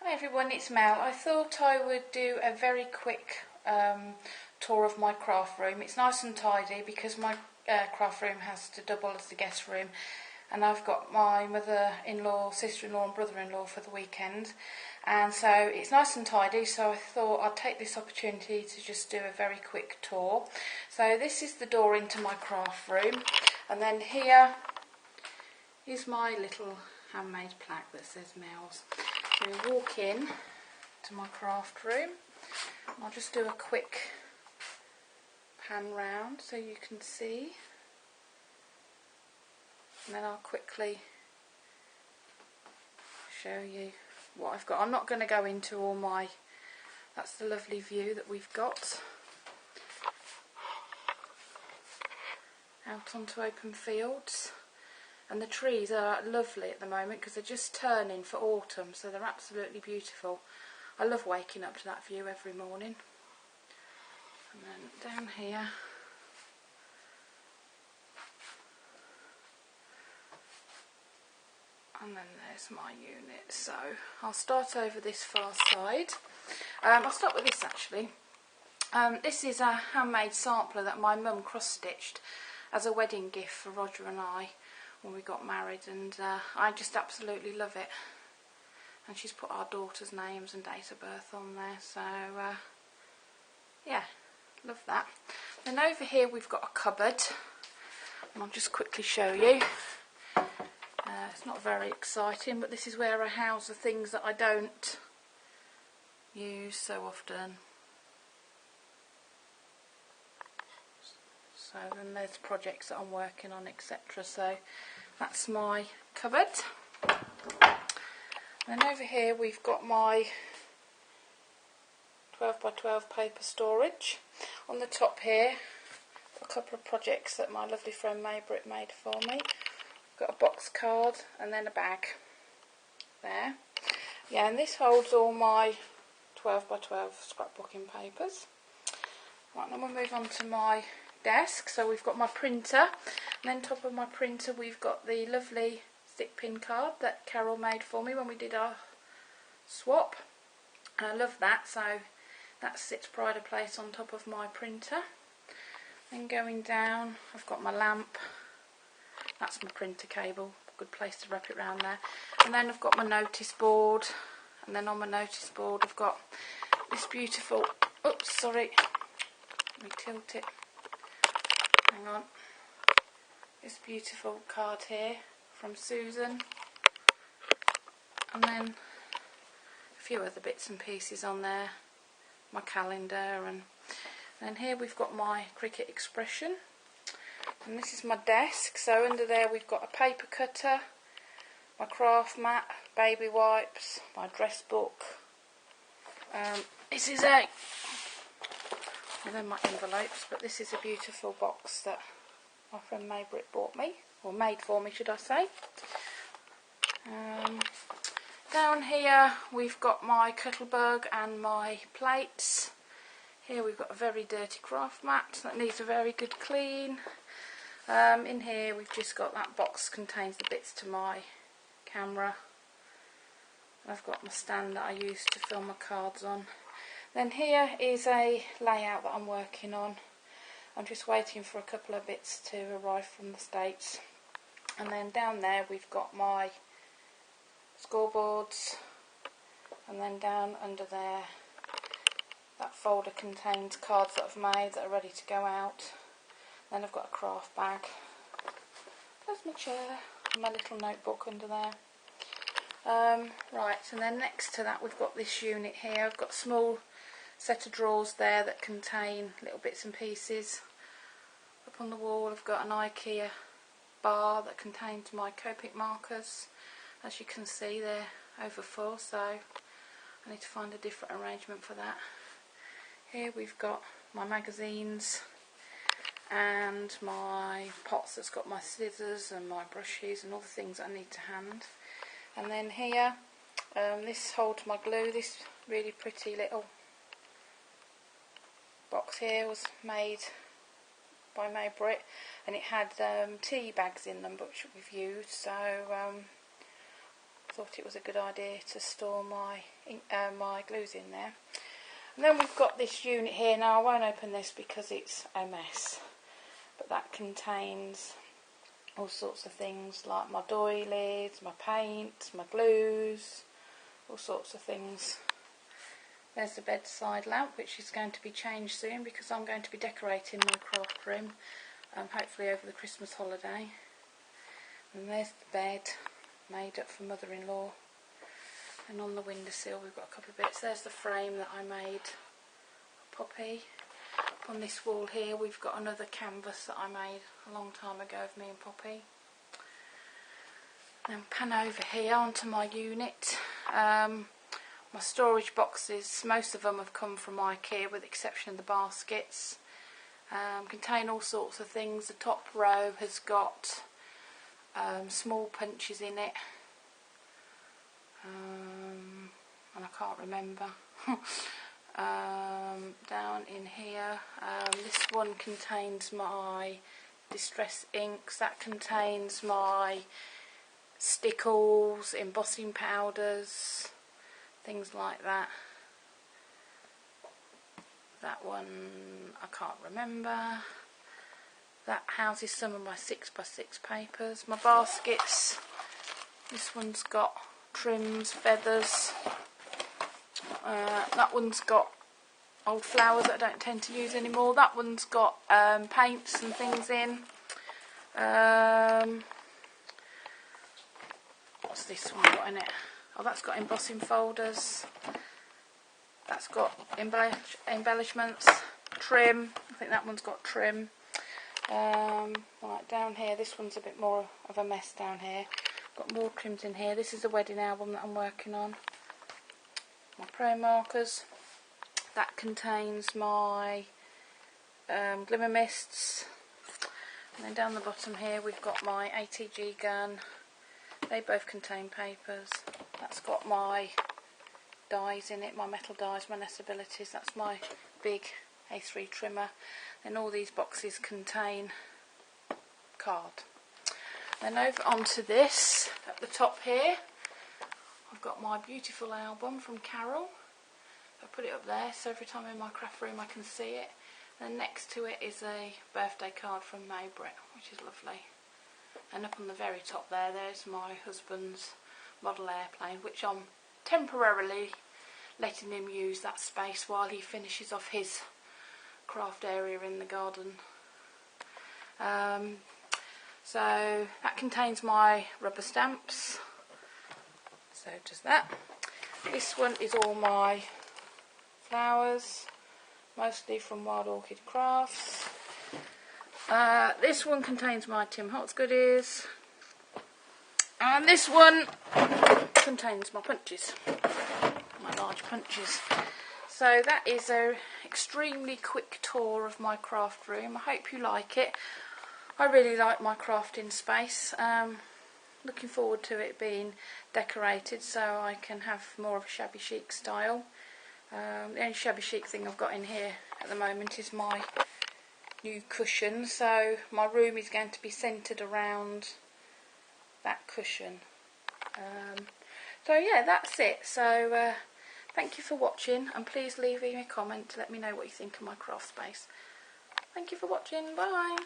Hi everyone, it's Mel. I thought I would do a very quick tour of my craft room. It's nice and tidy because my craft room has to double as the guest room, and I've got my mother-in-law, sister-in-law and brother-in-law for the weekend, and so it's nice and tidy, so I thought I'd take this opportunity to just do a very quick tour. So this is the door into my craft room, and then here is my little handmade plaque that says Mel's. We walk in to my craft room. I'll just do a quick pan round so you can see, and then I'll quickly show you what I've got. I'm not going to go into all my, that's the lovely view that we've got out onto open fields. And the trees are lovely at the moment because they're just turning for autumn, so they're absolutely beautiful. I love waking up to that view every morning. And then down here, and then there's my unit. So I'll start over this far side. I'll start with this actually. This is a handmade sampler that my mum cross-stitched as a wedding gift for Roger and I when we got married, and I just absolutely love it. And she's put our daughter's names and date of birth on there, so yeah, love that. Then over here we've got a cupboard, and I'll just quickly show you. It's not very exciting, but this is where I house the things that I don't use so often. So then there's projects that I'm working on, etc. So that's my cupboard. Then over here we've got my 12 by 12 paper storage. On the top here, a couple of projects that my lovely friend Maybritt made for me. Got a box card and then a bag there. Yeah, and this holds all my 12 by 12 scrapbooking papers. Right, then we'll move on to my desk. So we've got my printer, and then top of my printer we've got the lovely stick pin card that Carol made for me when we did our swap, and I love that, so that sits pride of place on top of my printer. Then going down I've got my lamp, that's my printer cable, good place to wrap it around there. And then I've got my notice board, and then on my notice board I've got this beautiful, oops sorry, let me tilt it, hang on, this beautiful card here from Susan, and then a few other bits and pieces on there, my calendar, and then here we've got my Cricut expression, and this is my desk. So under there we've got a paper cutter, my craft mat, baby wipes, my dress book. This is a, and then my envelopes, but this is a beautiful box that my friend Maybritt bought me, or made for me should I say. Down here we've got my Cuttlebug and my plates. Here we've got a very dirty craft mat that needs a very good clean. In here we've just got that box contains the bits to my camera. I've got my stand that I use to film my cards on. Then here is a layout that I'm working on. I'm just waiting for a couple of bits to arrive from the States. And then down there we've got my scoreboards, and then down under there that folder contains cards that I've made that are ready to go out. Then I've got a craft bag. There's my chair and my little notebook under there. Right, and then next to that we've got this unit here. I've got a small set of drawers there that contain little bits and pieces. Up on the wall I've got an IKEA bar that contains my Copic markers. As you can see they're over full, so I need to find a different arrangement for that. Here we've got my magazines and my pots that's got my scissors and my brushes and all the things I need to hand. And then here, this holds my glue. This really pretty little box here was made by Maybritt, and it had tea bags in them which we've used, so thought it was a good idea to store my my glues in there. And then we've got this unit here. Now I won't open this because it's a mess, but that contains all sorts of things like my doilies, my paints, my glues, all sorts of things. There's the bedside lamp, which is going to be changed soon because I'm going to be decorating my craft room, hopefully over the Christmas holiday. And there's the bed, made up for mother-in-law. And on the windowsill we've got a couple of bits. There's the frame that I made for Poppy. On this wall here we've got another canvas that I made a long time ago of me and Poppy. Then pan over here onto my unit. My storage boxes, most of them have come from IKEA with the exception of the baskets. Contain all sorts of things. The top row has got small punches in it. And I can't remember. Down in here, this one contains my distress inks, that contains my stickles, embossing powders, things like that. That one I can't remember. That houses some of my 6x6 papers. My baskets, this one's got trims, feathers. That one's got old flowers that I don't tend to use anymore. That one's got paints and things in. What's this one got in it? Oh, that's got embossing folders. That's got embellishments, trim. I think that one's got trim. Right, down here, this one's a bit more of a mess down here. Got more trims in here. This is the wedding album that I'm working on. My pro markers. That contains my glimmer mists. And then down the bottom here we've got my ATG gun. They both contain papers. That's got my dies in it, my metal dies, my Nestabilities. That's my big A3 trimmer. And all these boxes contain card. Then over onto this, at the top here, I've got my beautiful album from Carol. I put it up there so every time I'm in my craft room I can see it. And next to it is a birthday card from Maybrit, which is lovely. And up on the very top there, there's my husband's model airplane, which I'm temporarily letting him use that space while he finishes off his craft area in the garden. So that contains my rubber stamps. So does that. This one is all my flowers, mostly from Wild Orchid Crafts. This one contains my Tim Holtz goodies. And this one contains my punches, my large punches. So that is an extremely quick tour of my craft room. I hope you like it. I really like my crafting space. Looking forward to it being decorated so I can have more of a shabby chic style. The only shabby chic thing I've got in here at the moment is my new cushion, so my room is going to be centred around that cushion. So yeah, that's it. So thank you for watching, and please leave me a comment to let me know what you think of my craft space. Thank you for watching. Bye.